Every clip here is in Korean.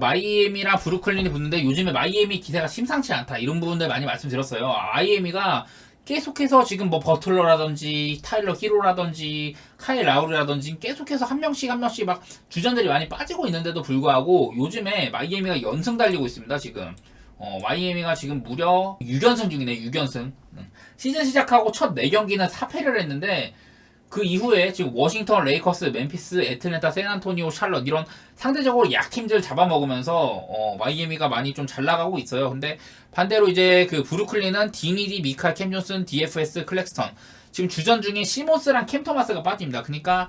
마이애미랑 브루클린이 붙는데 요즘에 마이애미 기세가 심상치 않다 이런 부분들 많이 말씀드렸어요. 마이애미가 계속해서 지금 뭐 버틀러라든지 타일러 히로라든지 카일 라우르라든지 계속해서 한 명씩 막 주전들이 많이 빠지고 있는데도 불구하고 요즘에 마이애미가 연승 달리고 있습니다. 지금 마이애미가 지금 무려 6연승 중이네. 6연승. 시즌 시작하고 첫 4경기는 4패를 했는데 그 이후에 지금 워싱턴, 레이커스, 멤피스, 애틀랜타, 샌안토니오, 샬럿 이런 상대적으로 약팀들 잡아먹으면서 마이애미가 많이 좀 잘 나가고 있어요. 근데 반대로 이제 그 브루클린은 디니디, 미칼, 캠 존슨, DFS, 클렉스턴 지금 주전 중에 시몬스랑 캠 토마스가 빠집니다. 그러니까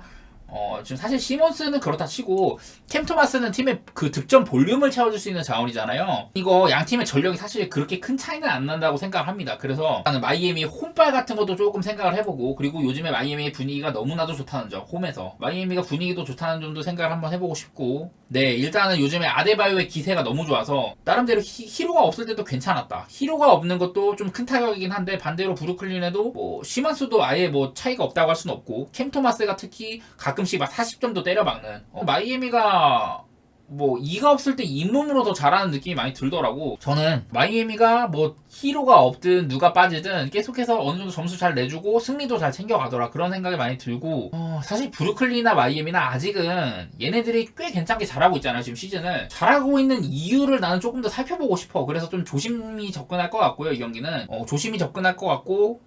지금 사실 시몬스는 그렇다 치고 캠 토마스는 팀의 그 득점 볼륨을 채워줄 수 있는 자원이잖아요. 이거 양 팀의 전력이 사실 그렇게 큰 차이는 안 난다고 생각을 합니다. 그래서 나는 마이애미 홈발 같은 것도 조금 생각을 해보고, 그리고 요즘에 마이애미의 분위기가 너무나도 좋다는 점, 홈에서 마이애미가 분위기도 좋다는 점도 생각을 한번 해보고 싶고, 네, 일단은 요즘에 아데바요의 기세가 너무 좋아서 나름대로 히로가 없을 때도 괜찮았다. 히로가 없는 것도 좀 큰 타격이긴 한데 반대로 브루클린에도 뭐 시만수도 아예 뭐 차이가 없다고 할 수는 없고, 캠 토마스가 특히 가끔씩 막 40점도 때려박는 마이애미가 뭐 이가 없을 때 잇몸으로 더 잘하는 느낌이 많이 들더라고. 저는 마이애미가 뭐 히로가 없든 누가 빠지든 계속해서 어느 정도 점수 잘 내주고 승리도 잘 챙겨가더라, 그런 생각이 많이 들고, 사실 브루클린이나 마이애미나 아직은 얘네들이 꽤 괜찮게 잘하고 있잖아요. 지금 시즌을 잘하고 있는 이유를 나는 조금 더 살펴보고 싶어. 그래서 좀 조심히 접근할 것 같고요. 이 경기는 조심히 접근할 것 같고,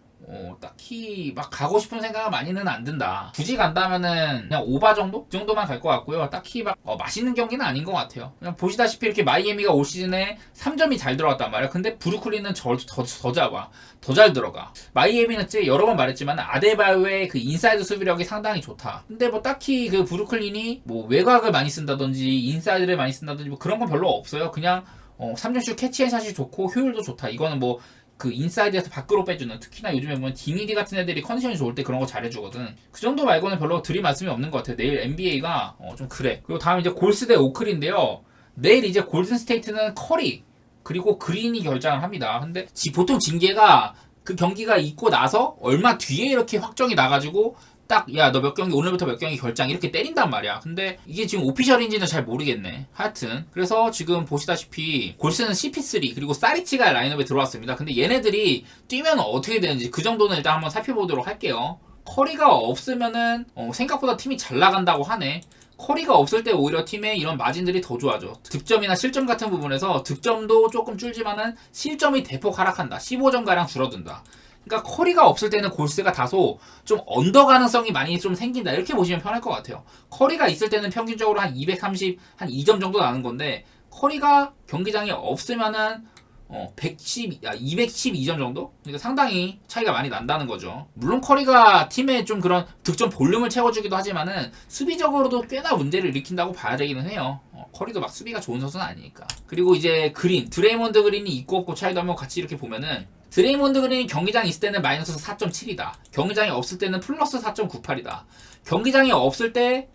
딱히 막 가고 싶은 생각은 많이는 안 든다. 굳이 간다면은 그냥 오바 정도? 그 정도만 갈 것 같고요. 딱히 막 맛있는 경기는 아닌 것 같아요. 그냥 보시다시피 이렇게 마이애미가 올 시즌에 3점이 잘 들어갔단 말이야. 근데 브루클린은 더 잡아. 더 잘 들어가. 마이애미는 여러 번 말했지만 아데바요의 그 인사이드 수비력이 상당히 좋다. 근데 뭐 딱히 그 브루클린이 뭐 외곽을 많이 쓴다든지 인사이드를 많이 쓴다든지 뭐 그런 건 별로 없어요. 그냥 3점슛 캐치앤샷이 좋고 효율도 좋다. 이거는 뭐 그 인사이드에서 밖으로 빼주는, 특히나 요즘에 보면 디니디 같은 애들이 컨디션이 좋을 때 그런 거 잘해주거든. 그 정도 말고는 별로 드릴 말씀이 없는 것 같아요. 내일 NBA가 좀 그래. 그리고 다음 이제 골스 대 오클인데요. 내일 이제 골든 스테이트는 커리 그리고 그린이 결장을 합니다. 근데 보통 징계가 그 경기가 있고 나서 얼마 뒤에 이렇게 확정이 나가지고 딱 야 너 몇 경기 오늘부터 몇 경기 결장 이렇게 때린단 말이야. 근데 이게 지금 오피셜인지는 잘 모르겠네. 하여튼 그래서 지금 보시다시피 골스는 CP3 그리고 사리치가 라인업에 들어왔습니다. 근데 얘네들이 뛰면 어떻게 되는지 그 정도는 일단 한번 살펴보도록 할게요. 커리가 없으면은 생각보다 팀이 잘 나간다고 하네. 커리가 없을 때 오히려 팀의 이런 마진들이 더 좋아져. 득점이나 실점 같은 부분에서 득점도 조금 줄지만은 실점이 대폭 하락한다. 15점가량 줄어든다. 그러니까 커리가 없을 때는 골스가 다소 좀 언더 가능성이 많이 좀 생긴다, 이렇게 보시면 편할 것 같아요. 커리가 있을 때는 평균적으로 한 230, 한 2점 정도 나는 건데, 커리가 경기장에 없으면은 212점 정도? 그러니까 상당히 차이가 많이 난다는 거죠. 물론 커리가 팀의 좀 그런 득점 볼륨을 채워주기도 하지만은 수비적으로도 꽤나 문제를 일으킨다고 봐야 되기는 해요. 커리도 막 수비가 좋은 선수는 아니니까. 그리고 이제 드레이몬드 그린이 있고 없고 차이도 한번 같이 이렇게 보면은, 드레이몬드 그린이 경기장에 있을 때는 마이너스 4.7이다. 경기장에 없을 때는 플러스 4.98이다. 경기장에 없을 때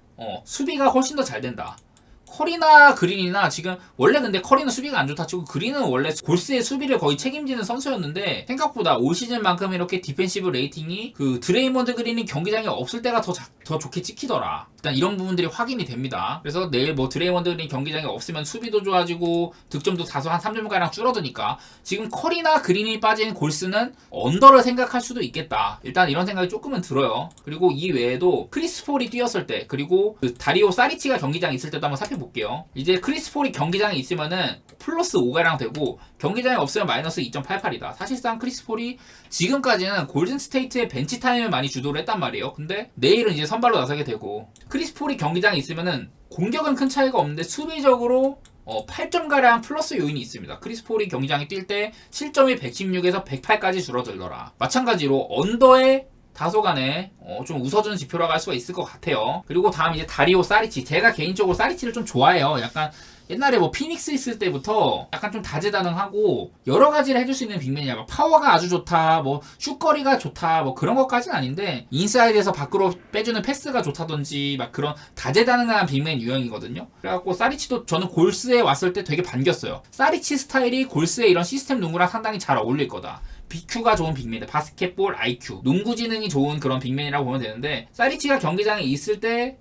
수비가 훨씬 더 잘 된다. 커리나 그린이나 지금 원래 근데 커리는 수비가 안 좋다 치고 그린은 원래 골스의 수비를 거의 책임지는 선수였는데 생각보다 올 시즌만큼 이렇게 디펜시브 레이팅이 그 드레이몬드 그린이 경기장에 없을 때가 더 좋게 찍히더라. 일단 이런 부분들이 확인이 됩니다. 그래서 내일 뭐 드레이몬드 그린 경기장에 없으면 수비도 좋아지고 득점도 다소 한 3점가량 줄어드니까 지금 커리나 그린이 빠진 골스는 언더를 생각할 수도 있겠다. 일단 이런 생각이 조금은 들어요. 그리고 이 외에도 크리스 폴이 뛰었을 때, 그리고 그 다리오 사리치가 경기장에 있을 때도 한번 살펴볼게요. 이제 크리스 폴이 경기장에 있으면은 플러스 5가량 되고 경기장에 없으면 마이너스 2.88이다. 사실상 크리스 폴이 지금까지는 골든 스테이트의 벤치 타임을 많이 주도를 했단 말이에요. 근데 내일은 이제 선발로 나서게 되고, 크리스 폴이 경기장에 있으면은 공격은 큰 차이가 없는데 수비적으로 8점가량 플러스 요인이 있습니다. 크리스 폴이 경기장에 뛸 때 실점이 116에서 108까지 줄어들더라. 마찬가지로 언더의 다소간에 좀 웃어주는 지표라고 할 수가 있을 것 같아요. 그리고 다음 이제 다리오 사리치. 제가 개인적으로 사리치를 좀 좋아해요. 약간 옛날에 뭐 피닉스 있을 때부터 약간 좀 다재다능하고 여러 가지를 해줄 수 있는 빅맨이야. 막 파워가 아주 좋다, 뭐 슛거리가 좋다, 뭐 그런 것까지는 아닌데 인사이드에서 밖으로 빼주는 패스가 좋다든지 막 그런 다재다능한 빅맨 유형이거든요. 그래갖고 사리치도 저는 골스에 왔을 때 되게 반겼어요. 사리치 스타일이 골스의 이런 시스템 농구랑 상당히 잘 어울릴 거다. BQ가 좋은 빅맨이다. 바스켓볼 IQ, 농구 지능이 좋은 그런 빅맨이라고 보면 되는데, 사리치가 경기장에 있을 때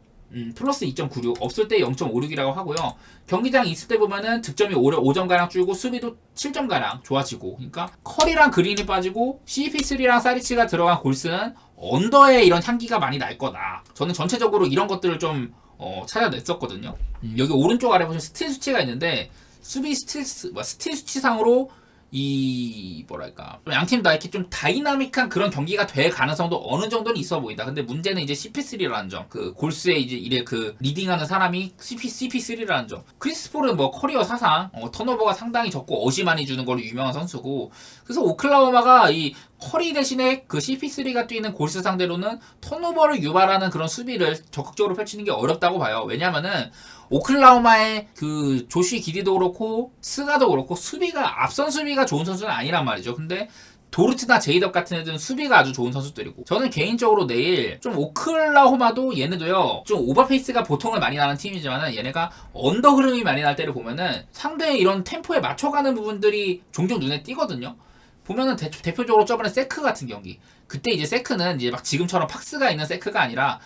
플러스 2.96, 없을 때 0.56이라고 하고요. 경기장 있을 때 보면은 득점이 5점가량 줄고 수비도 7점가량 좋아지고, 그러니까 커리랑 그린이 빠지고 CP3랑 사리치가 들어간 골스는 언더에 이런 향기가 많이 날 거다. 저는 전체적으로 이런 것들을 좀 찾아냈었거든요. 여기 오른쪽 아래 보시면 스틸 수치가 있는데 수비 스틸 수치상으로 이 뭐랄까 양팀 다 이렇게 좀 다이나믹한 그런 경기가 될 가능성도 어느 정도는 있어 보인다. 근데 문제는 이제 CP3라는 점, 그 골스에 이제 이래 그 리딩하는 사람이 CP3라는 점. 크리스 폴은 뭐 커리어 사상 턴오버가 상당히 적고 어시 많이 주는 걸로 유명한 선수고, 그래서 오클라호마가 이 커리 대신에 그 CP3가 뛰는 골스 상대로는 턴오버를 유발하는 그런 수비를 적극적으로 펼치는 게 어렵다고 봐요. 왜냐면은 오클라호마의 그 조시 기디도 그렇고 스가도 그렇고 수비가 앞선 수비가 좋은 선수는 아니란 말이죠. 근데 도르트나 제이덕 같은 애들은 수비가 아주 좋은 선수들이고, 저는 개인적으로 내일 좀 오클라호마도 얘네도요 좀 오버페이스가 보통은 많이 나는 팀이지만은 얘네가 언더 흐름이 많이 날 때를 보면은 상대의 이런 템포에 맞춰가는 부분들이 종종 눈에 띄거든요. 보면은 대표적으로 저번에 세크 같은 경기, 그때 이제 세크는 이제 막 지금처럼 팍스가 있는 세크가 아니라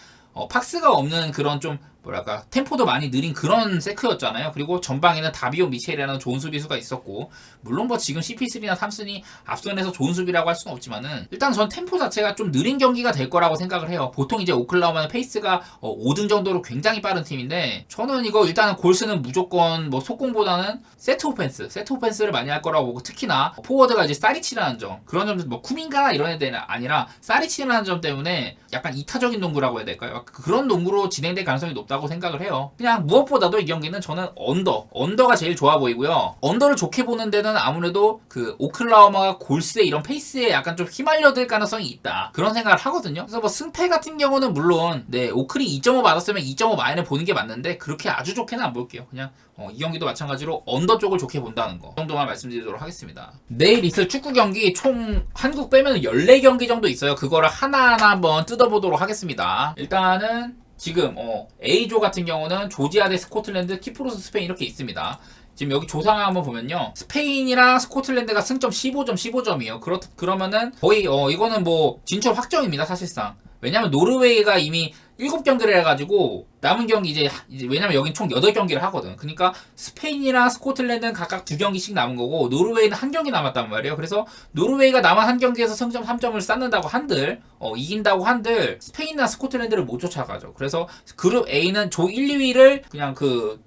팍스가 없는 그런 좀 뭐랄까 템포도 많이 느린 그런 세크였잖아요. 그리고 전방에는 다비오 미첼이라는 좋은 수비수가 있었고, 물론 뭐 지금 CP3나 삼슨이 앞선에서 좋은 수비라고 할 수는 없지만은 일단 전 템포 자체가 좀 느린 경기가 될 거라고 생각을 해요. 보통 이제 오클라호마는 페이스가 5등 정도로 굉장히 빠른 팀인데, 저는 이거 일단은 골스는 무조건 뭐 속공보다는 세트 오펜스를 많이 할 거라고 보고, 특히나 포워드가 이제 사리치라는 점, 그런 점들 뭐 쿠민가 이런 애들은 아니라 사리치라는 점 때문에 약간 이타적인 농구라고 해야 될까요? 그런 농구로 진행될 가능성이 높다고 생각을 해요. 그냥 무엇보다도 이 경기는 저는 언더가 제일 좋아 보이고요. 언더를 좋게 보는 데는 아무래도 그 오클라호마가 골스의 이런 페이스에 약간 좀 휘말려들 가능성이 있다, 그런 생각을 하거든요. 그래서 뭐 승패 같은 경우는 물론 오클이 2.5 받았으면 2.5 마인을 보는 게 맞는데 그렇게 아주 좋게는 안 볼게요. 그냥 이 경기도 마찬가지로 언더 쪽을 좋게 본다는 거, 그 정도만 말씀드리도록 하겠습니다. 내일 있을 축구 경기 총 한국 빼면 14경기 정도 있어요. 그거를 하나하나 한번 뜯어보도록 하겠습니다. 일단은 지금 A조 같은 경우는 조지아 대 스코틀랜드, 키프로스, 스페인 이렇게 있습니다. 지금 여기 조상을 한번 보면요, 스페인이랑 스코틀랜드가 승점 15점이에요. 그러면은 거의 이거는 뭐 진출 확정입니다, 사실상. 왜냐면 노르웨이가 이미 7경기를 해가지고 남은 경기 이제 왜냐면 여긴 총 8경기를 하거든. 그러니까 스페인이랑 스코틀랜드는 각각 2경기씩 남은 거고, 노르웨이는 1경기 남았단 말이에요. 그래서 노르웨이가 남은 1경기에서 승점 3점을 쌓는다고 한들 이긴다고 한들 스페인이나 스코틀랜드를 못 쫓아가죠. 그래서 그룹 A는 조 1, 2위를 그냥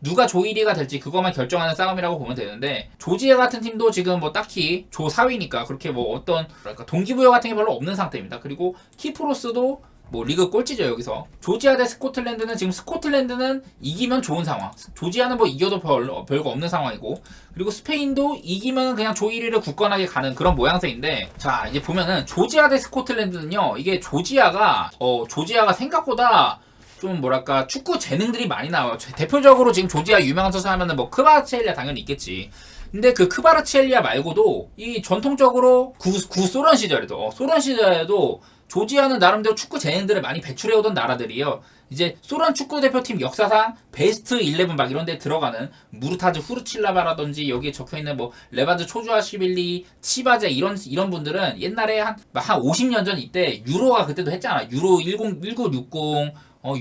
누가 조 1위가 될지 그것만 결정하는 싸움이라고 보면 되는데, 조지아 같은 팀도 지금 뭐 딱히 조 4위니까 그렇게 뭐 어떤 동기부여 같은 게 별로 없는 상태입니다. 그리고 키프로스도 뭐 리그 꼴찌죠. 여기서 조지아 대 스코틀랜드는 지금 스코틀랜드는 이기면 좋은 상황, 조지아는 뭐 이겨도 별거 없는 상황이고, 그리고 스페인도 이기면 그냥 조 1위를 굳건하게 가는 그런 모양새인데, 자 이제 보면은 조지아 대 스코틀랜드는요, 이게 조지아가 생각보다 좀 뭐랄까 축구 재능들이 많이 나와요. 대표적으로 지금 조지아 유명한 선수 하면은 뭐 크바르츠엘리아 당연히 있겠지. 근데 그 크바르츠엘리아 말고도 이 전통적으로 소련 시절에도 조지아는 나름대로 축구 재능들을 많이 배출해오던 나라들이에요. 이제 소련 축구 대표팀 역사상 베스트 11 막 이런 데 들어가는 무르타즈 후르칠라바라든지 여기에 적혀있는 뭐 레바드 초주아시빌리, 치바제 이런 분들은 옛날에 한 50년 전 이때 유로가 그때도 했잖아. 유로 1960,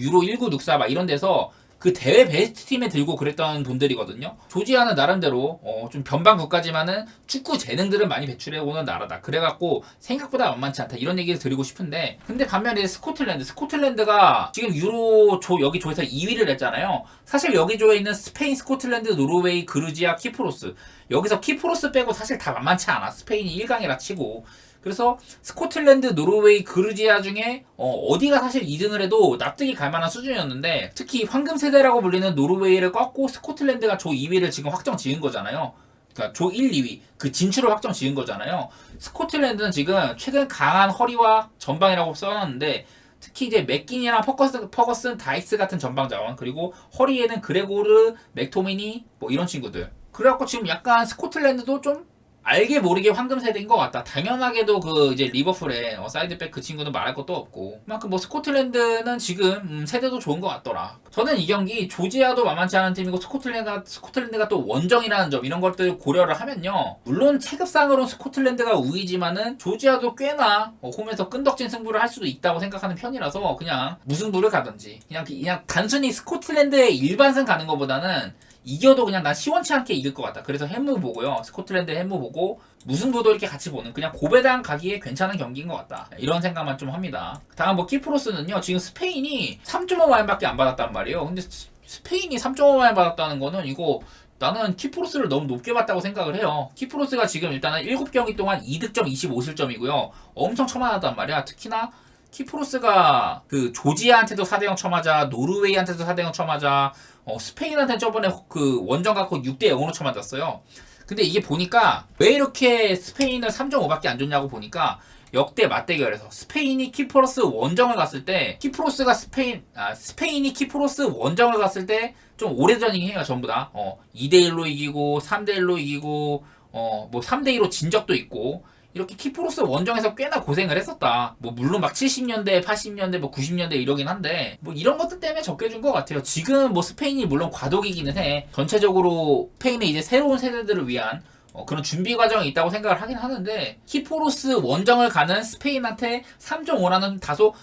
유로 1964 막 이런 데서 그 대회 베스트 팀에 들고 그랬던 분들이거든요. 조지아는 나름대로 좀 변방 국가지만은 축구 재능들을 많이 배출해오는 나라다. 그래갖고 생각보다 만만치 않다, 이런 얘기를 드리고 싶은데, 근데 반면에 스코틀랜드가 지금 유로 여기 조에서 2위를 했잖아요. 사실 여기 조에 있는 스페인, 스코틀랜드, 노르웨이, 그루지아, 키프로스, 여기서 키프로스 빼고 사실 다 만만치 않아. 스페인이 1강이라 치고. 그래서 스코틀랜드, 노르웨이, 그루지아 중에 어디가 사실 2등을 해도 납득이 갈 만한 수준이었는데, 특히 황금 세대라고 불리는 노르웨이를 꺾고 스코틀랜드가 조 2위를 지금 확정 지은 거잖아요. 그러니까 조 1, 2위 그 진출을 확정 지은 거잖아요. 스코틀랜드는 지금 최근 강한 허리와 전방이라고 써놨는데, 특히 이제 맥긴이랑 퍼거슨, 다이스 같은 전방 자원, 그리고 허리에는 그레고르, 맥토미니 뭐 이런 친구들. 그래갖고 지금 약간 스코틀랜드도 좀 알게 모르게 황금 세대인 것 같다. 당연하게도 그 이제 리버풀의 사이드백 그 친구는 말할 것도 없고, 그만큼 뭐 스코틀랜드는 지금 세대도 좋은 것 같더라. 저는 이 경기 조지아도 만만치 않은 팀이고 스코틀랜드가 또 원정이라는 점, 이런 것들 고려를 하면요, 물론 체급상으로는 스코틀랜드가 우위지만은 조지아도 꽤나 홈에서 끈덕진 승부를 할 수도 있다고 생각하는 편이라서 그냥 무승부를 가든지, 그냥 단순히 스코틀랜드의 일반승 가는 것보다는 이겨도 그냥 난 시원치 않게 이길 것 같다. 그래서 햄무 보고요. 스코틀랜드 햄무 보고 무승부도 이렇게 같이 보는, 그냥 고배당 가기에 괜찮은 경기인 것 같다. 이런 생각만 좀 합니다. 다음 뭐 키프로스는요. 지금 스페인이 3.5마인밖에 안 받았단 말이에요. 근데 스페인이 3.5마인 받았다는 거는 이거 나는 키프로스를 너무 높게 봤다고 생각을 해요. 키프로스가 지금 일단은 7경기 동안 2득점 25실점이고요. 엄청 처만하단 말이야. 특히나 키프로스가 그 조지아한테도 4대0 쳐맞아, 노르웨이한테도 4대0 쳐맞아, 스페인한테 저번에 그 원정 갖고 6대0으로 쳐맞았어요. 근데 이게 보니까 왜 이렇게 스페인을 3.5밖에 안 줬냐고 보니까 역대 맞대결에서 스페인이 키프로스 원정을 갔을 때 키프로스가 스페인이 키프로스 원정을 갔을 때 좀 오래전이긴 해요. 전부 다 2대1로 이기고 3대1로 이기고 뭐 3대2로 진 적도 있고, 이렇게 키프로스 원정에서 꽤나 고생을 했었다. 뭐 물론 막 70년대, 80년대, 뭐 90년대 이러긴 한데 뭐 이런 것들 때문에 적게 준 것 같아요. 지금 뭐 스페인이 물론 과도기기는 해. 전체적으로 스페인의 이제 새로운 세대들을 위한 그런 준비 과정이 있다고 생각을 하긴 하는데, 키프로스 원정을 가는 스페인한테 3.5라는 다소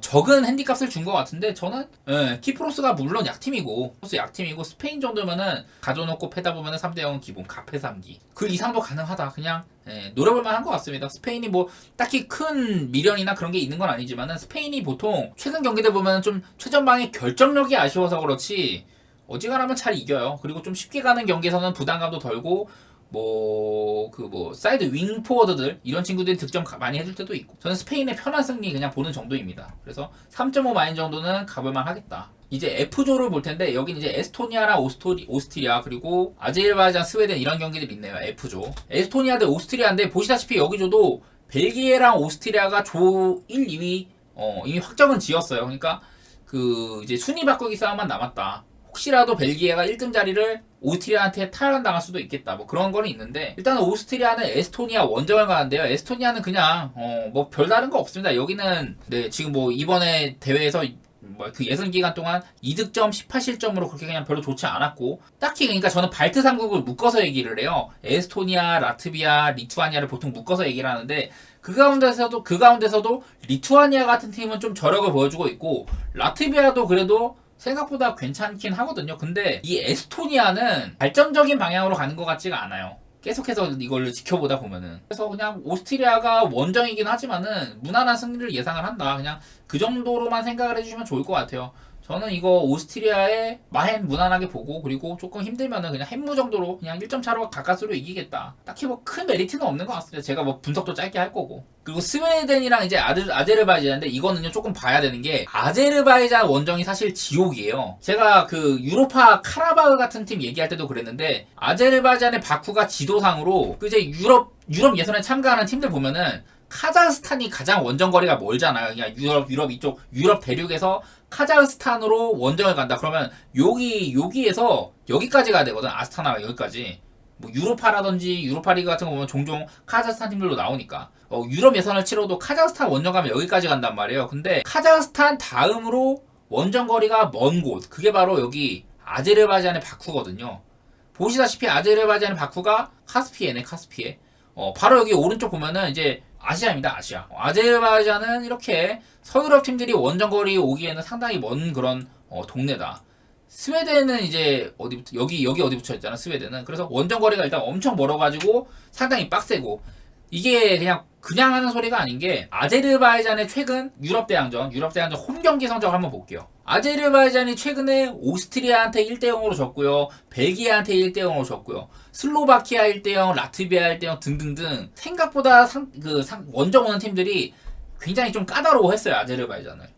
적은 핸디값을 준 것 같은데, 저는 키프로스가 물론 약팀이고 스페인 정도면은 가져놓고 패다 보면은 3대0 기본 가패 3기 그 이상도 가능하다. 그냥 노려볼 만한 것 같습니다. 스페인이 뭐 딱히 큰 미련이나 그런 게 있는 건 아니지만은 스페인이 보통 최근 경기들 보면은 좀 최전방의 결정력이 아쉬워서 그렇지 어지간하면 잘 이겨요. 그리고 좀 쉽게 가는 경기에서는 부담감도 덜고 사이드 윙 포워드들 이런 친구들이 득점 많이 해줄 때도 있고, 저는 스페인의 편한 승리 그냥 보는 정도입니다. 그래서 3.5 마인 정도는 가볼만 하겠다. 이제 F조를 볼 텐데, 여기는 이제 에스토니아랑 오스트리아 그리고 아제르바이잔, 스웨덴 이런 경기들이 있네요. F조. 에스토니아 대 오스트리아인데 보시다시피 여기조도 벨기에랑 오스트리아가 조 1, 2위 이미 확정은 지었어요. 그러니까 그 이제 순위 바꾸기 싸움만 남았다. 혹시라도 벨기에가 1등 자리를 오스트리아한테 탈환당할 수도 있겠다. 뭐 그런 거는 있는데, 일단 오스트리아는 에스토니아 원정을 가는데요. 에스토니아는 그냥 뭐 별다른 거 없습니다. 여기는 지금 뭐 이번에 대회에서 뭐 그 예선 기간 동안 2득점 18실점으로 그렇게 그냥 별로 좋지 않았고, 딱히 그러니까 저는 발트 3국을 묶어서 얘기를 해요. 에스토니아, 라트비아, 리투아니아를 보통 묶어서 얘기를 하는데, 그 가운데서도 리투아니아 같은 팀은 좀 저력을 보여주고 있고, 라트비아도 그래도 생각보다 괜찮긴 하거든요. 근데 이 에스토니아는 발전적인 방향으로 가는 것 같지가 않아요. 계속해서 이걸 지켜보다 보면은. 그래서 그냥 오스트리아가 원정이긴 하지만은 무난한 승리를 예상을 한다. 그냥 그 정도로만 생각을 해주시면 좋을 것 같아요. 저는 이거 오스트리아의 마헨 무난하게 보고, 그리고 조금 힘들면은 그냥 햄무 정도로 그냥 1점 차로 가까스로 이기겠다. 딱히 뭐 큰 메리트는 없는 것 같습니다. 제가 뭐 분석도 짧게 할 거고. 그리고 스웨덴이랑 이제 아제르바이잔인데, 이거는요 조금 봐야 되는 게, 아제르바이잔 원정이 사실 지옥이에요. 제가 그 유로파 카라바흐 같은 팀 얘기할 때도 그랬는데, 아제르바이잔의 바쿠가 지도상으로 그 이제 유럽 예선에 참가하는 팀들 보면은 카자흐스탄이 가장 원정 거리가 멀잖아요. 그냥 유럽 대륙에서 카자흐스탄으로 원정을 간다. 그러면 여기에서 여기까지 가야 되거든. 아스타나가 여기까지. 뭐 유로파라든지 유로파 리그 같은 거 보면 종종 카자흐스탄 팀들도 나오니까 유럽 예선을 치러도 카자흐스탄 원정 가면 여기까지 간단 말이에요. 근데 카자흐스탄 다음으로 원정 거리가 먼 곳, 그게 바로 여기 아제르바이잔의 바쿠거든요. 보시다시피 아제르바이잔의 바쿠가 카스피에네. 바로 여기 오른쪽 보면은 이제 아시아입니다. 아시아. 아제르바이잔은 이렇게 서유럽 팀들이 원정거리 오기에는 상당히 먼 그런 동네다. 스웨덴은 이제 여기 어디 붙여있잖아. 스웨덴은. 그래서 원정거리가 일단 엄청 멀어가지고 상당히 빡세고, 이게 그냥 하는 소리가 아닌 게, 아제르바이잔의 최근 유럽 대항전 홈 경기 성적 한번 볼게요. 아제르바이잔이 최근에 오스트리아한테 1대0으로 졌고요. 벨기에한테 1대0으로 졌고요. 슬로바키아 1대0, 라트비아 1대0 등등등, 생각보다 원정 오는 팀들이 굉장히 좀 까다로워했어요. 아제르바이잔을.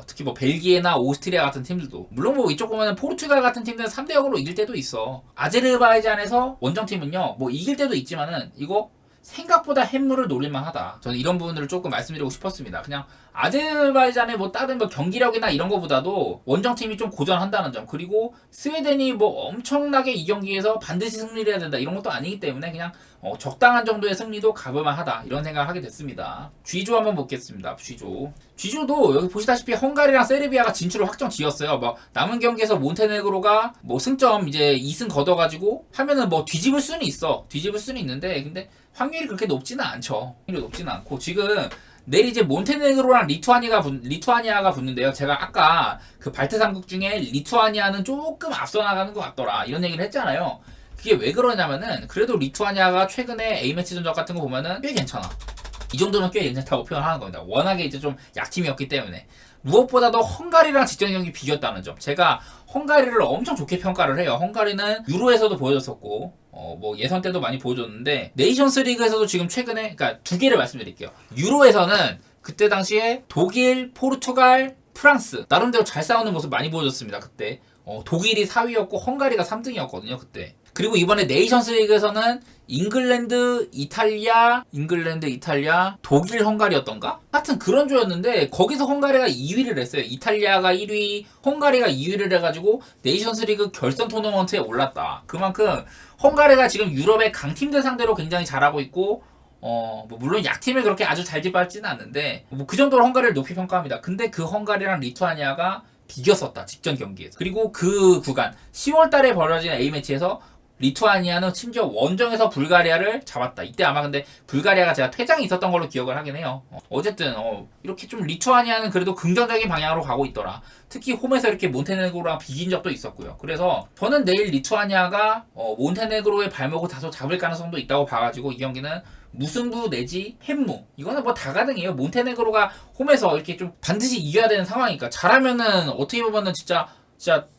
특히 뭐 벨기에나 오스트리아 같은 팀들도, 물론 뭐 이쪽 보면 포르투갈 같은 팀들은 3대0으로 이길 때도 있어. 아제르바이잔에서 원정팀은요 뭐 이길 때도 있지만은 이거 생각보다 햄물을 노릴만 하다. 저는 이런 부분들을 조금 말씀드리고 싶었습니다. 그냥 아제르바이잔의 뭐 다른 뭐 경기력이나 이런 거보다도 원정팀이 좀 고전한다는 점, 그리고 스웨덴이 뭐 엄청나게 이 경기에서 반드시 승리를 해야 된다 이런 것도 아니기 때문에 그냥 적당한 정도의 승리도 가볼만 하다 이런 생각을 하게 됐습니다. G조 한번 보겠습니다. G조도 여기 보시다시피 헝가리랑 세르비아가 진출을 확정 지었어요. 뭐 남은 경기에서 몬테네그로가 뭐 승점 이제 2승 걷어가지고 하면은 뭐 뒤집을 수는 있어. 뒤집을 수는 있는데 근데 확률이 그렇게 높지는 않죠. 확률이 높지는 않고 지금 내일 이제 몬테네그로랑 리투아니아가 붙는데요. 제가 아까 그 발트 3국 중에 리투아니아는 조금 앞서 나가는 것 같더라 이런 얘기를 했잖아요. 그게 왜 그러냐면은 그래도 리투아니아가 최근에 A매치 전적 같은 거 보면은 꽤 괜찮아. 이 정도는 꽤 괜찮다고 표현하는 겁니다. 워낙에 이제 좀 약팀이었기 때문에. 무엇보다도 헝가리랑 직전 경기 비겼다는 점. 제가 헝가리를 엄청 좋게 평가를 해요. 헝가리는 유로에서도 보여줬었고 뭐 예선 때도 많이 보여줬는데 네이션스 리그에서도 지금 최근에 그러니까 두 개를 말씀드릴게요. 유로에서는 그때 당시에 독일, 포르투갈, 프랑스 나름대로 잘 싸우는 모습 많이 보여줬습니다. 그때 독일이 4위였고 헝가리가 3등이었거든요. 그때. 그리고 이번에 네이션스 리그에서는 잉글랜드, 이탈리아, 독일, 헝가리였던가? 하여튼 그런 조였는데 거기서 헝가리가 2위를 했어요. 이탈리아가 1위, 헝가리가 2위를 해가지고 네이션스 리그 결선 토너먼트에 올랐다. 그만큼 헝가리가 지금 유럽의 강팀들 상대로 굉장히 잘하고 있고 뭐 물론 약팀을 그렇게 아주 잘 뒷밟지는 않는데 뭐 그 정도로 헝가리를 높이 평가합니다. 근데 그 헝가리랑 리투아니아가 비겼었다. 직전 경기에서. 그리고 그 구간 10월달에 벌어진 A매치에서 리투아니아는 심지어 원정에서 불가리아를 잡았다. 이때 아마 근데 불가리아가 제가 퇴장이 있었던 걸로 기억을 하긴 해요. 어쨌든 이렇게 좀 리투아니아는 그래도 긍정적인 방향으로 가고 있더라. 특히 홈에서 이렇게 몬테네그로랑 비긴 적도 있었고요. 그래서 저는 내일 리투아니아가 몬테네그로의 발목을 다소 잡을 가능성도 있다고 봐가지고 이 경기는 무승부 내지 햄무 이거는 뭐 다가능해요. 몬테네그로가 홈에서 이렇게 좀 반드시 이겨야 되는 상황이니까 잘하면은 어떻게 보면은 진짜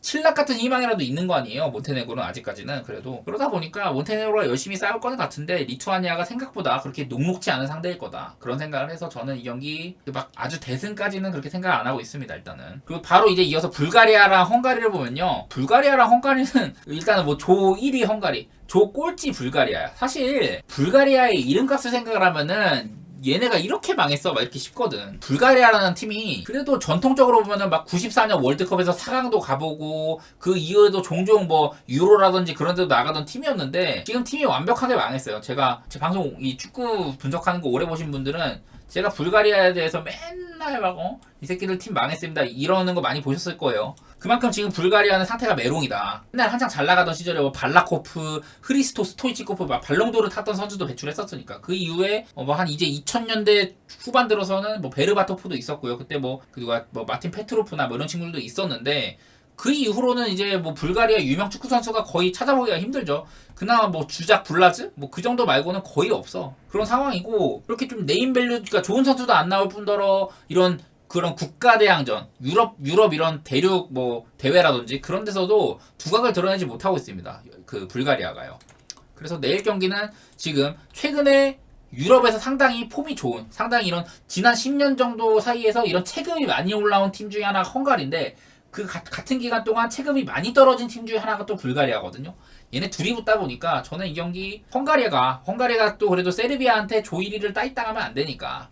칠락 같은 희망이라도 있는 거 아니에요. 몬테네그로는 아직까지는. 그래도 그러다 보니까 몬테네그로가 열심히 싸울 거는 같은데 리투아니아가 생각보다 그렇게 녹록지 않은 상대일 거다 그런 생각을 해서 저는 이 경기 막 아주 대승까지는 그렇게 생각 안 하고 있습니다. 일단은. 그리고 바로 이제 이어서 불가리아랑 헝가리를 보면요. 불가리아랑 헝가리는 일단은 뭐 조 1위 헝가리, 조 꼴찌 불가리아야. 사실 불가리아의 이름값을 생각을 하면은 얘네가 이렇게 망했어 막 이렇게 싶거든. 불가리아라는 팀이 그래도 전통적으로 보면은 막 94년 월드컵에서 4강도 가보고 그 이후에도 종종 뭐 유로라든지 그런 데도 나가던 팀이었는데 지금 팀이 완벽하게 망했어요. 제가 제 방송 이 축구 분석하는 거 오래 보신 분들은 제가 불가리아에 대해서 맨날 막 이 새끼들 팀 망했습니다 이러는 거 많이 보셨을 거예요. 그만큼 지금 불가리아는 상태가 메롱이다. 옛날 한창 잘 나가던 시절에 뭐 발라코프, 흐리스토 스토이치코프 막 발롱도르 탔던 선수도 배출했었으니까 그 이후에 뭐 한 이제 2000년대 후반 들어서는 뭐 베르바토프도 있었고요. 그때 뭐 누가 뭐 마틴 페트로프나 뭐 이런 친구들도 있었는데 그 이후로는 이제 뭐 불가리아 유명 축구 선수가 거의 찾아보기가 힘들죠. 그나마 뭐 주작 블라즈 뭐 그 정도 말고는 거의 없어. 그런 상황이고 그렇게 좀 네임밸류 그러니까 좋은 선수도 안 나올 뿐더러 이런 그런 국가대항전 유럽 이런 대륙 뭐 대회라든지 그런 데서도 두각을 드러내지 못하고 있습니다. 그 불가리아가요. 그래서 내일 경기는 지금 최근에 유럽에서 상당히 폼이 좋은 상당히 이런 지난 10년 정도 사이에서 이런 체급이 많이 올라온 팀 중에 하나가 헝가리인데 그 같은 기간 동안 체급이 많이 떨어진 팀 중에 하나가 또 불가리아거든요. 얘네 둘이 붙다 보니까 저는 이 경기 헝가리아가 또 그래도 세르비아한테 조 1위를 따이땅하면 안 되니까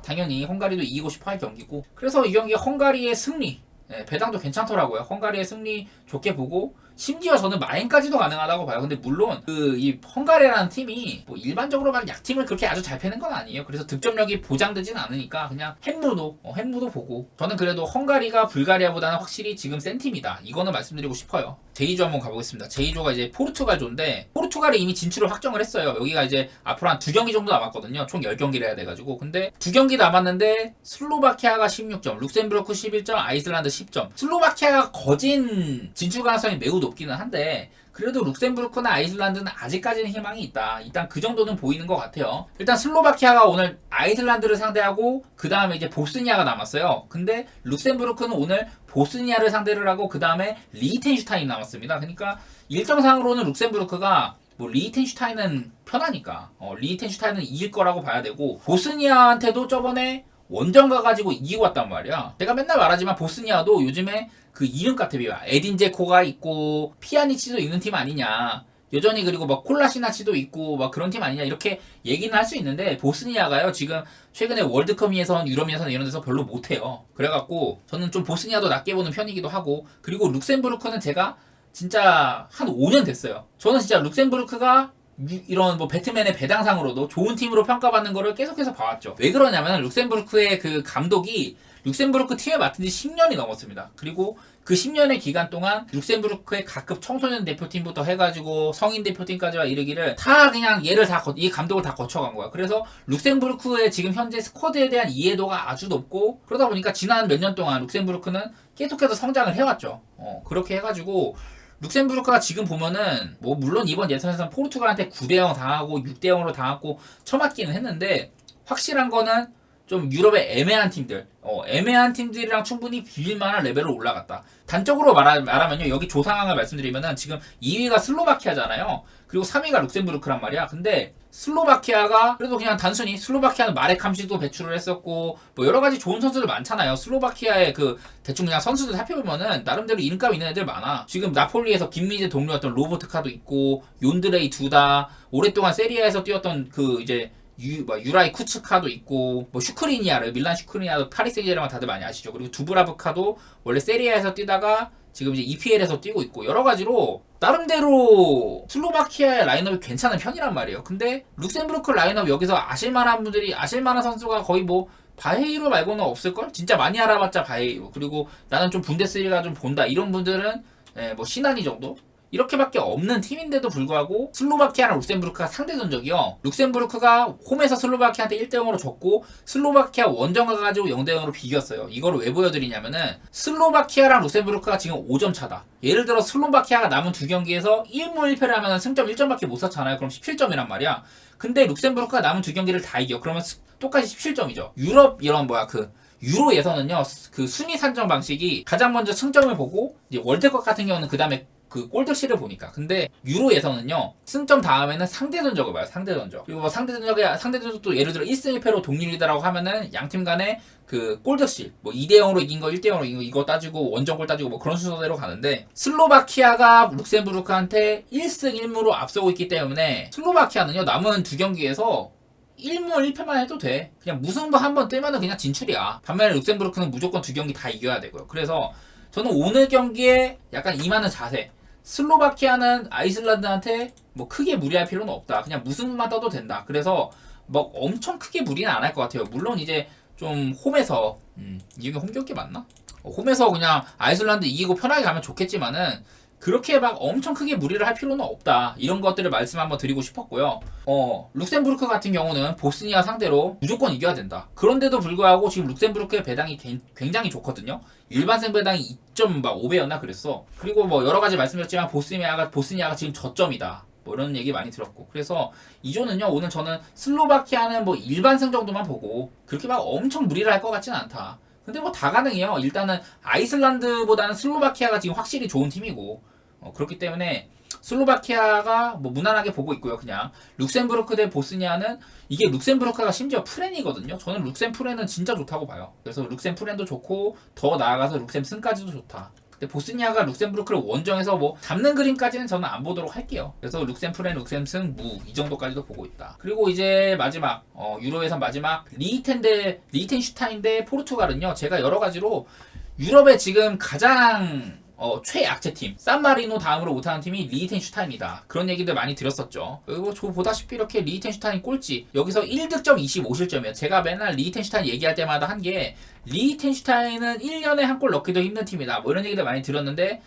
당연히 헝가리도 이기고 싶어 할 경기고 그래서 이 경기 헝가리의 승리 배당도 괜찮더라고요. 헝가리의 승리 좋게 보고 심지어 저는 마행까지도 가능하다고 봐요. 근데 물론 이 헝가리라는 팀이 뭐 일반적으로 막 약팀을 그렇게 아주 잘 패는 건 아니에요. 그래서 득점력이 보장되진 않으니까 그냥 햄무도 보고 저는 그래도 헝가리가 불가리아보다는 확실히 지금 센 팀이다. 이거는 말씀드리고 싶어요. 제2조 한번 가보겠습니다. 제2조가 이제 포르투갈조인데 포르투갈이 이미 진출을 확정을 했어요. 여기가 이제 앞으로 한 2경기 정도 남았거든요. 총 10경기를 해야 돼가지고 근데 2경기 남았는데 슬로바키아가 16점, 룩셈부르크 11점, 아이슬란드 10점. 슬로바키아가 거진 진출 가능성이 매우 높기는 한데 그래도 룩셈부르크나 아이슬란드는 아직까지는 희망이 있다. 일단 그 정도는 보이는 것 같아요. 일단 슬로바키아가 오늘 아이슬란드를 상대하고 그 다음에 이제 보스니아가 남았어요. 근데 룩셈부르크는 오늘 보스니아를 상대를 하고 그 다음에 리히텐슈타인이 남았습니다. 그러니까 일정상으로는 룩셈부르크가 뭐 리히텐슈타인은 편하니까 리히텐슈타인은 이길 거라고 봐야 되고 보스니아한테도 저번에 원정 가가지고 이기고 왔단 말이야. 제가 맨날 말하지만 보스니아도 요즘에 그 이름 같아 비와 에딘 제코가 있고 피아니치도 있는 팀 아니냐. 여전히 그리고 뭐 콜라시나치도 있고 막 그런 팀 아니냐 이렇게 얘기는 할 수 있는데 보스니아가요 지금 최근에 월드컵 예선, 유럽 예선 이런 데서 별로 못해요. 그래갖고 저는 좀 보스니아도 낮게 보는 편이기도 하고 그리고 룩셈부르크는 제가 진짜 한 5년 됐어요. 저는 진짜 룩셈부르크가 이런 뭐 배트맨의 배당상으로도 좋은 팀으로 평가받는 거를 계속해서 봐왔죠. 왜 그러냐면 룩셈부르크의 그 감독이 룩셈부르크 팀에 맡은 지 10년이 넘었습니다. 그리고 그 10년의 기간 동안 룩셈부르크의 각급 청소년 대표팀부터 해가지고 성인 대표팀까지와 이르기를 다 그냥 이 감독을 다 거쳐간 거야. 그래서 룩셈부르크의 지금 현재 스쿼드에 대한 이해도가 아주 높고 그러다 보니까 지난 몇 년 동안 룩셈부르크는 계속해서 성장을 해왔죠. 그렇게 해가지고 룩셈부르크가 지금 보면은 뭐 물론 이번 예선에서는 포르투갈한테 9대0 당하고 6대0으로 당하고 처맞기는 했는데 확실한 거는 좀 유럽의 애매한 팀들, 애매한 팀들이랑 충분히 비빌만한 레벨로 올라갔다. 단적으로 말하면요, 여기 조상항을 말씀드리면은 지금 2위가 슬로바키아잖아요. 그리고 3위가 룩셈부르크란 말이야. 근데 슬로바키아가 그래도 그냥 단순히 슬로바키아는 마렉 함식도 배출을 했었고 뭐 여러 가지 좋은 선수들 많잖아요. 슬로바키아의 그 대충 그냥 선수들 살펴보면은 나름대로 이름값 있는 애들 많아. 지금 나폴리에서 김민재 동료였던 로보트카도 있고 요드레이 두다, 오랫동안 세리아에서 뛰었던 그 이제 유라이 쿠츠카도 있고 뭐 슈크리니아를 밀란 슈크리니아도 파리스 생제르맹 다들 많이 아시죠. 그리고 두브라브카도 원래 세리아에서 뛰다가 지금 이제 EPL에서 뛰고 있고 여러 가지로 나름대로 슬로바키아의 라인업이 괜찮은 편이란 말이에요. 근데 룩셈부르크 라인업 여기서 아실만한 선수가 거의 뭐 바헤이로 말고는 없을걸? 진짜 많이 알아봤자 바헤이로. 그리고 나는 좀 분데스리가 좀 본다 이런 분들은 뭐 시나니 정도? 이렇게밖에 없는 팀인데도 불구하고 슬로바키아랑 룩셈부르크가 상대 전적이요. 룩셈부르크가 홈에서 슬로바키아한테 1대0으로 졌고 슬로바키아 원정 가가지고 0대0으로 비겼어요. 이거를 왜 보여드리냐면은 슬로바키아랑 룩셈부르크가 지금 5점 차다. 예를 들어 슬로바키아가 남은 두 경기에서 1무 1패를 하면 승점 1점밖에 못 썼잖아요. 그럼 17점이란 말이야. 근데 룩셈부르크가 남은 두 경기를 다 이겨. 그러면 똑같이 17점이죠. 유럽 이런 유로에서는요. 그 순위 산정 방식이 가장 먼저 승점을 보고 이제 월드컵 같은 경우는 그 다음에 그 골드실을 보니까. 근데 유로에서는요 승점 다음에는 상대 전적을 봐요. 상대 전적. 그리고 뭐 상대 전적도 예를 들어 1승 1패로 동률이다라고 하면은 양팀 간의 그 골드실 뭐 2대0으로 이긴 거 1대0으로 이긴 거 이거 따지고 원정골 따지고 뭐 그런 순서대로 가는데 슬로바키아가 룩셈부르크한테 1승 1무로 앞서고 있기 때문에 슬로바키아는요 남은 두 경기에서 1무 1패만 해도 돼. 그냥 무승부 한번 뜨면은 그냥 진출이야. 반면에 룩셈부르크는 무조건 두 경기 다 이겨야 되고요. 그래서 저는 오늘 경기에 약간 임하는 자세. 슬로바키아는 아이슬란드한테 뭐 크게 무리할 필요는 없다. 그냥 무승부만 떠도 된다. 그래서 뭐 엄청 크게 무리는 안 할 것 같아요. 물론 이제 좀 홈에서 이게 홈 경기 맞나? 홈에서 그냥 아이슬란드 이기고 편하게 가면 좋겠지만은 그렇게 막 엄청 크게 무리를 할 필요는 없다. 이런 것들을 말씀 한번 드리고 싶었고요. 룩셈부르크 같은 경우는 보스니아 상대로 무조건 이겨야 된다. 그런데도 불구하고 지금 룩셈부르크의 배당이 굉장히 좋거든요. 일반생 배당이 2.5배였나 그랬어. 그리고 뭐 여러 가지 말씀드렸지만 보스니아가 지금 저점이다. 뭐 이런 얘기 많이 들었고. 그래서 이조는요, 오늘 저는 슬로바키아는 뭐 일반승 정도만 보고 그렇게 막 엄청 무리를 할 것 같지는 않다. 근데 뭐 다 가능해요. 일단은 아이슬란드보다는 슬로바키아가 지금 확실히 좋은 팀이고 그렇기 때문에 슬로바키아가 뭐 무난하게 보고 있고요. 그냥 룩셈부르크 대 보스니아는 이게 룩셈부르크가 심지어 프렌이거든요. 저는 룩셈프렌은 진짜 좋다고 봐요. 그래서 룩셈프렌도 좋고 더 나아가서 룩셈승까지도 좋다. 근데 보스니아가 룩셈부르크를 원정에서 뭐 잡는 그림까지는 저는 안 보도록 할게요. 그래서 룩셈프렌, 룩셈승, 무 이 정도까지도 보고 있다. 그리고 이제 마지막 유로에선 마지막 리히텐슈타인 대 포르투갈은요. 제가 여러 가지로 유럽의 지금 가장 최약체팀 산마리노 다음으로 못하는 팀이 리히텐슈타인이다. 그런 얘기들 많이 들었었죠. 그리고 저 보다시피 이렇게 리히텐슈타인 꼴찌 여기서 1득점 25실점이에요. 제가 맨날 리히텐슈타인 얘기할 때마다 한 게 리히텐슈타인은 1년에 한 골 넣기도 힘든 팀이다. 뭐 이런 얘기들 많이 들었는데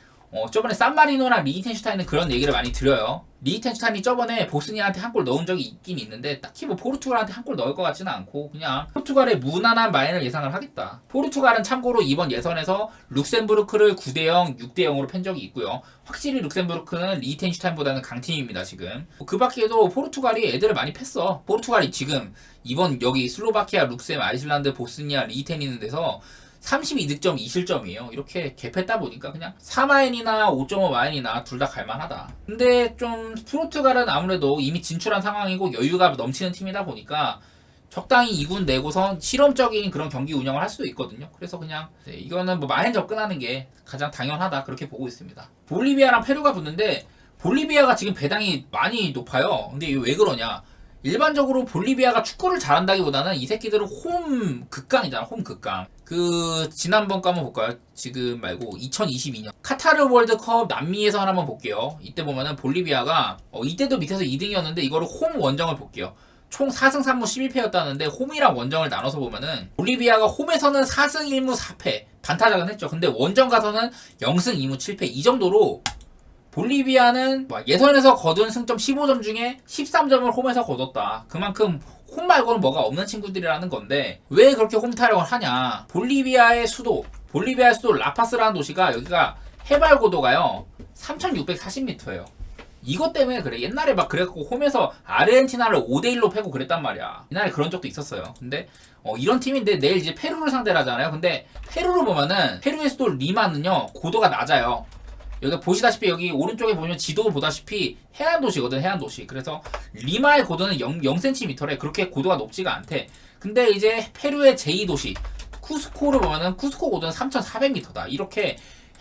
저번에 산마리노랑 리히텐슈타인은 그런 얘기를 많이 들어요. 리히텐슈타인이 저번에 보스니아한테 한 골 넣은 적이 있긴 있는데 딱히 뭐 포르투갈한테 한 골 넣을 것 같지는 않고 그냥 포르투갈의 무난한 마인을 예상을 하겠다. 포르투갈은 참고로 이번 예선에서 룩셈부르크를 9대0, 6대0으로 팬 적이 있고요. 확실히 룩셈부르크는 리히텐슈타인보다는 강팀입니다. 지금 그 밖에도 포르투갈이 애들을 많이 팼어. 포르투갈이 지금 이번 여기 슬로바키아, 룩셈, 아이슬란드, 보스니아, 리히텐 있는 데서 32득점 2실점이에요. 이렇게 갭했다 보니까 그냥 3마인이나 5.5 마인이나 둘 다 갈만하다. 근데 좀 포르투갈은 아무래도 이미 진출한 상황이고 여유가 넘치는 팀이다 보니까 적당히 2군 내고선 실험적인 그런 경기 운영을 할 수도 있거든요. 그래서 그냥 이거는 뭐 마인 접근하는 게 가장 당연하다 그렇게 보고 있습니다. 볼리비아랑 페루가 붙는데 볼리비아가 지금 배당이 많이 높아요. 근데 이게 왜 그러냐? 일반적으로 볼리비아가 축구를 잘한다기보다는 이 새끼들은 홈 극강이잖아. 홈 극강. 그 지난번 거 한번 볼까요? 지금 말고 2022년 카타르 월드컵 남미에서 한번 볼게요. 이때 보면은 볼리비아가 이때도 밑에서 2등이었는데 이거를 홈 원정을 볼게요. 총 4승 3무 11패였다는데 홈이랑 원정을 나눠서 보면은 볼리비아가 홈에서는 4승 1무 4패 단타작은 했죠. 근데 원정 가서는 0승 2무 7패 이 정도로 볼리비아는 예선에서 거둔 승점 15점 중에 13점을 홈에서 거뒀다. 그만큼 홈 말고는 뭐가 없는 친구들이라는 건데 왜 그렇게 홈 타령을 하냐? 볼리비아의 수도 라파스라는 도시가 여기가 해발 고도가요 3,640m예요. 이것 때문에 그래. 옛날에 막 그래갖고 홈에서 아르헨티나를 5대1로 패고 그랬단 말이야. 옛날에 그런 적도 있었어요. 근데 이런 팀인데 내일 이제 페루를 상대로 하잖아요. 근데 페루를 보면은 페루의 수도 리마는요 고도가 낮아요. 여기 보시다시피 여기 오른쪽에 보면 지도 보다시피 해안도시거든. 해안도시. 그래서 리마의 고도는 0cm래. 그렇게 고도가 높지가 않대. 근데 이제 페루의 제2도시 쿠스코를 보면은 쿠스코 고도는 3,400m다. 이렇게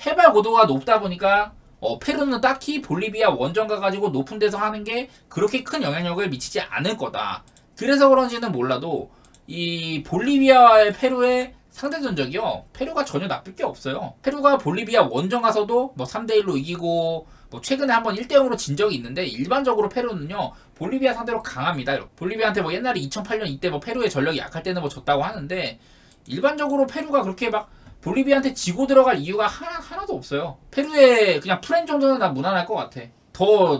해발 고도가 높다 보니까 페루는 딱히 볼리비아 원정 가가지고 높은 데서 하는 게 그렇게 큰 영향력을 미치지 않을 거다. 그래서 그런지는 몰라도 이 볼리비아와의 페루의 상대 전적이요. 페루가 전혀 나쁠 게 없어요. 페루가 볼리비아 원정 가서도 뭐 3대1로 이기고 뭐 최근에 한번 1대0으로 진 적이 있는데 일반적으로 페루는요. 볼리비아 상대로 강합니다. 볼리비아한테 뭐 옛날에 2008년 이때 뭐 페루의 전력이 약할 때는 뭐 졌다고 하는데 일반적으로 페루가 그렇게 막 볼리비아한테 지고 들어갈 이유가 하나도 없어요. 페루의 그냥 프렌 정도는 난 무난할 것 같아.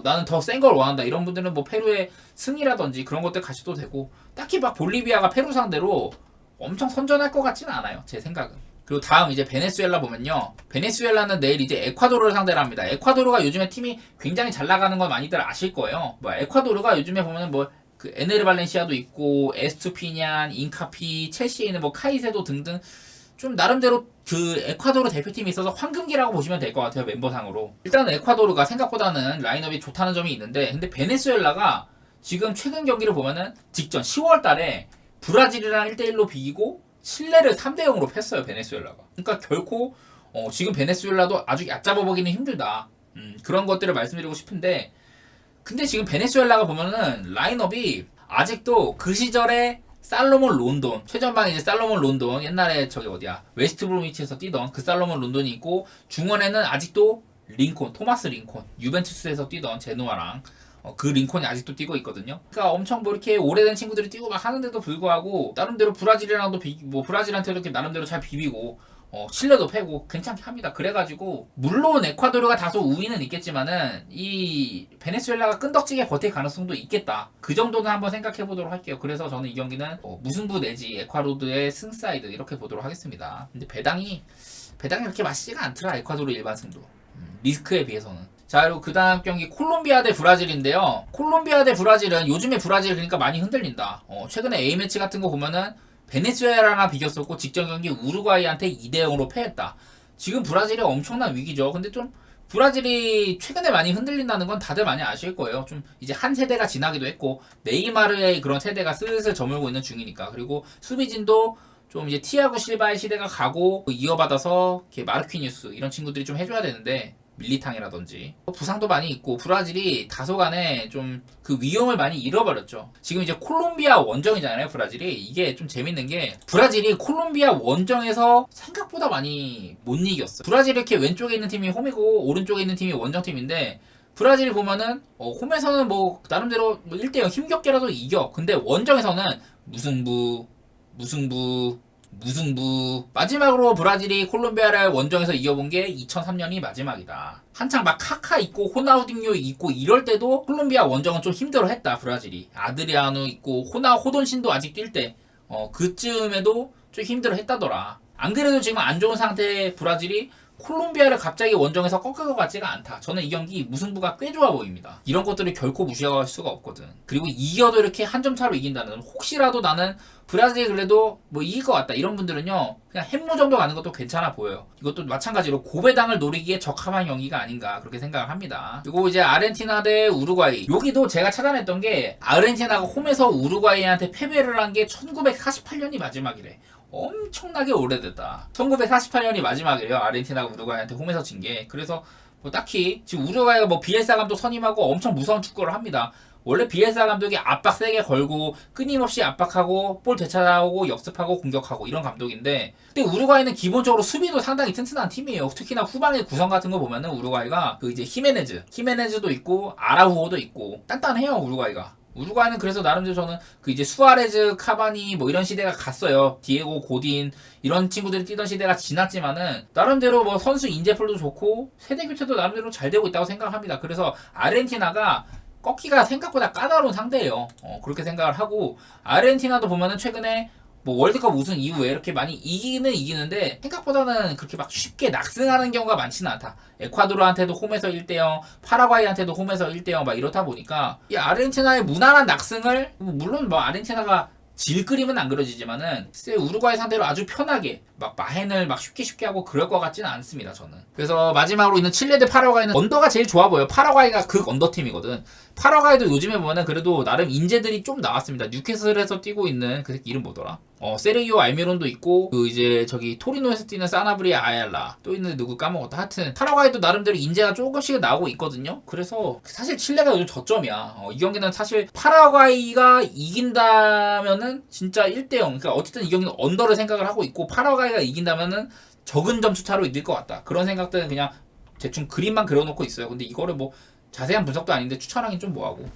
나는 더 센 걸 원한다. 이런 분들은 뭐 페루의 승이라든지 그런 것들 가셔도 되고 딱히 막 볼리비아가 페루 상대로 엄청 선전할 것 같지는 않아요. 제 생각은. 그리고 다음 이제 베네수엘라 보면요. 베네수엘라는 내일 이제 에콰도르를 상대로 합니다. 에콰도르가 요즘에 팀이 굉장히 잘 나가는 건 많이들 아실 거예요. 에콰도르가 요즘에 보면은 그 에네르 발렌시아도 있고 에스투피냔, 인카피, 첼시에 있는 뭐 카이세도 등등 좀 나름대로 그 에콰도르 대표팀이 있어서 황금기라고 보시면 될 것 같아요. 멤버상으로. 일단은 에콰도르가 생각보다는 라인업이 좋다는 점이 있는데 근데 베네수엘라가 지금 최근 경기를 보면은 직전 10월 달에 브라질이랑 1대1로 비기고 칠레를 3대0으로 팼어요. 베네수엘라가. 그러니까 결코 지금 베네수엘라도 아주 얕잡아 보기는 힘들다. 그런 것들을 말씀드리고 싶은데 근데 지금 베네수엘라가 보면은 라인업이 아직도 그 시절에 살로몬 론돈 최전방에 이제 살로몬 론돈 옛날에 저기 어디야 웨스트 브로미치에서 뛰던 그 살로몬 론돈이 있고 중원에는 아직도 토마스 링콘 유벤투스에서 뛰던 제노아랑 그 링콘이 아직도 뛰고 있거든요. 그러니까 엄청 뭐 이렇게 오래된 친구들이 뛰고 막 하는데도 불구하고 나름대로 브라질이랑도 브라질한테도 이렇게 나름대로 잘 비비고 칠레도 패고 괜찮게 합니다. 그래가지고 물론 에콰도르가 다소 우위는 있겠지만은 이 베네수엘라가 끈덕지게 버틸 가능성도 있겠다. 그 정도는 한번 생각해 보도록 할게요. 그래서 저는 이 경기는 무승부 내지 에콰도르의 승사이드 이렇게 보도록 하겠습니다. 근데 배당이 그렇게 맛있지가 않더라. 에콰도르 일반 승도 리스크에 비해서는. 자, 그리고 그 다음 경기 콜롬비아 대 브라질인데요. 콜롬비아 대 브라질은 요즘에 브라질 그러니까 많이 흔들린다. 최근에 A매치 같은 거 보면은 베네수엘라나 비겼었고 직전 경기 우루과이한테 2대0으로 패했다. 지금 브라질이 엄청난 위기죠. 근데 좀 브라질이 최근에 많이 흔들린다는 건 다들 많이 아실 거예요. 좀 이제 한 세대가 지나기도 했고 네이마르의 그런 세대가 슬슬 저물고 있는 중이니까. 그리고 수비진도 좀 이제 티아고 실바의 시대가 가고 이어받아서 이렇게 마르퀴뉴스 이런 친구들이 좀 해줘야 되는데 밀리탕이라든지 부상도 많이 있고 브라질이 다소간에 좀 그 위험을 많이 잃어버렸죠. 지금 이제 콜롬비아 원정이잖아요. 브라질이 이게 좀 재밌는 게 브라질이 콜롬비아 원정에서 생각보다 많이 못 이겼어요. 브라질이 이렇게 왼쪽에 있는 팀이 홈이고 오른쪽에 있는 팀이 원정팀인데 브라질이 보면은 홈에서는 뭐 나름대로 1대0 힘겹게라도 이겨. 근데 원정에서는 무승부 마지막으로 브라질이 콜롬비아를 원정에서 이겨본 게 2003년이 마지막이다. 한창 막 카카 있고 호나우딩요 있고 이럴 때도 콜롬비아 원정은 좀 힘들어했다. 브라질이 아드리아누 있고 호돈신도 아직 뛸 때 그쯤에도 좀 힘들어했다더라. 안 그래도 지금 안 좋은 상태의 브라질이 콜롬비아를 갑자기 원정에서 꺾을 것 같지가 않다. 저는 이 경기 무승부가 꽤 좋아 보입니다. 이런 것들을 결코 무시할 수가 없거든. 그리고 이겨도 이렇게 한 점 차로 이긴다는 혹시라도 나는 브라질이 그래도 뭐 이길 것 같다. 이런 분들은요. 그냥 햄무 정도 가는 것도 괜찮아 보여요. 이것도 마찬가지로 고배당을 노리기에 적합한 경기가 아닌가 그렇게 생각을 합니다. 그리고 이제 아르헨티나 대 우루과이. 여기도 제가 찾아냈던 게 아르헨티나가 홈에서 우루과이한테 패배를 한 게 1948년이 마지막이래. 엄청나게 오래됐다. 1948년이 마지막이에요. 아르헨티나가 우루과이한테 홈에서 진 게. 그래서 뭐 딱히 지금 우루과이가 뭐 비엘사 감독 선임하고 엄청 무서운 축구를 합니다. 원래 비엘사 감독이 압박 세게 걸고 끊임없이 압박하고 볼 되찾아오고 역습하고 공격하고 이런 감독인데, 근데 우루과이는 기본적으로 수비도 상당히 튼튼한 팀이에요. 특히나 후방의 구성 같은 거 보면은 우루과이가 그 이제 히메네즈도 있고 아라우호도 있고 단단해요 우루과이가. 우루과이는 그래서 나름대로 저는 그 이제 수아레즈, 카바니 뭐 이런 시대가 갔어요. 디에고, 고딘 이런 친구들이 뛰던 시대가 지났지만은 나름대로 뭐 선수 인재풀도 좋고 세대 교체도 나름대로 잘 되고 있다고 생각합니다. 그래서 아르헨티나가 꺾기가 생각보다 까다로운 상대예요. 그렇게 생각을 하고, 아르헨티나도 보면은 최근에 뭐 월드컵 우승 이후에 이렇게 많이 이기는 이기는데 생각보다는 그렇게 막 쉽게 낙승하는 경우가 많지는 않다. 에콰도르한테도 홈에서 1대0, 파라과이한테도 홈에서 1대0 막 이렇다 보니까 이 아르헨티나의 무난한 낙승을, 물론 뭐 아르헨티나가 질 그림은 안 그려지지만은 우루과이 상대로 아주 편하게 막 마헨을 막 쉽게 하고 그럴 것 같지는 않습니다 저는. 그래서 마지막으로 있는 칠레 대 파라과이는 언더가 제일 좋아 보여. 파라과이가 극 언더 팀이거든. 파라과이도 요즘에 보면은 그래도 나름 인재들이 좀 나왔습니다. 뉴캐슬에서 뛰고 있는 그 새끼 이름 뭐더라? 세르기오 알미론도 있고, 그 이제 저기 토리노에서 뛰는 사나브리 아얄라 또 있는데 누구 까먹었다. 하여튼 파라과이도 나름대로 인재가 조금씩 나오고 있거든요. 그래서 사실 칠레가 요즘 저점이야. 이 경기는 사실 파라과이가 이긴다면은 진짜 1대0. 그러니까 어쨌든 이 경기는 언더를 생각을 하고 있고, 파라과이가 이긴다면은 적은 점수 차로 이길 것 같다. 그런 생각들은 그냥 대충 그림만 그려놓고 있어요. 근데 이거를 뭐 자세한 분석도 아닌데 추천하긴 좀 뭐하고.